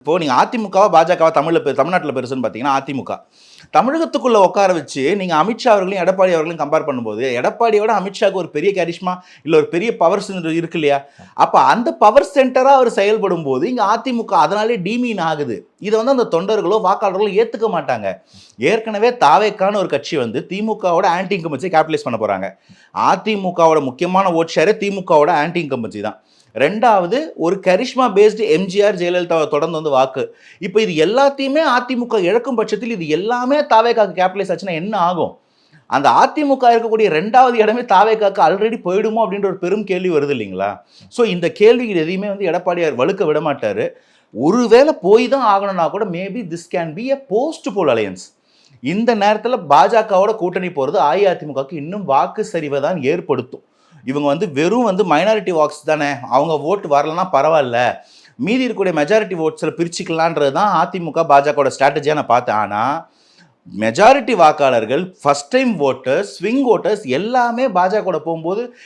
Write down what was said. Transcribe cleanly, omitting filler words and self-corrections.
இப்போ நீங்க அதிமுகவா பாஜகவா தமிழ்நாட்டில் பெருசுன்னு பார்த்தீங்கன்னா அதிமுக. தமிழகத்துக்குள்ள உட்கார வச்சு நீங்க அமித்ஷா அவர்களையும் எடப்பாடி அவர்களையும் கம்பேர் பண்ணும்போது எடப்பாடியோட அமித்ஷாவுக்கு ஒரு பெரிய கரிஷ்மா இல்ல ஒரு பெரிய பவர் சென்டர் இருக்கு இல்லையா? அப்ப அந்த பவர் சென்டரா அவர் செயல்படும் போது இங்க அதிமுக அதனாலே டீமீன் ஆகுது. இதை வந்து அந்த தொண்டர்களோ வாக்காளர்களோ ஏத்துக்க மாட்டாங்க. ஏற்கனவே தாவேக்கான ஒரு கட்சி வந்து திமுகவோட ஆன்டி இன்கம்பன்சி கேபிட்டலைஸ் பண்ண போறாங்க. அதிமுகவோட முக்கியமான ஓட் ஷேரே திமுகவோட ஆன்டி இன்கம்பன்சி தான். ரெண்டாவது ஒரு கரிஷ்மா பேஸ்டு எம்ஜிஆர் ஜெயலலிதாவை தொடர்ந்து வந்து வாக்கு. இப்போ இது எல்லாத்தையுமே அதிமுக இழக்கும் பட்சத்தில் இது எல்லாமே தாவேக்காக்கு கேபிட்டலைஸ் ஆச்சுன்னா என்ன ஆகும்? அந்த அதிமுக இருக்கக்கூடிய ரெண்டாவது இடமே தாவேக்காக்கு ஆல்ரெடி போயிடுமோ அப்படின்ற ஒரு பெரும் கேள்வி வருது இல்லைங்களா? ஸோ இந்த கேள்விகள் எதையுமே வந்து எடப்பாடியார் வலுக்க விட மாட்டாரு. ஒருவேளை போய் தான் ஆகணும்னா கூட maybe this can be a post pole alliance. இந்த நேரத்தில் பாஜகவோட கூட்டணி போகிறது அஇஅதிமுகவுக்கு இன்னும் வாக்கு சரிவை தான் ஏற்படுத்தும். இவங்க வந்து வெறும் வந்து மைனாரிட்டி வாக்ஸ் தானே, அவங்க ஓட்டு வரலன்னா பரவாயில்ல, மீதி இருக்கக்கூடிய மெஜாரிட்டி ஓட்ஸில் பிரிச்சுக்கலான்றது தான் அதிமுக பாஜகவோட ஸ்ட்ராட்டஜியாக நான் பார்த்தேன். ஆனால் மெஜாரிட்டி வாக்காளர்கள், first time voters, swing voters எல்லாமே பாஜக கூட போகும்போது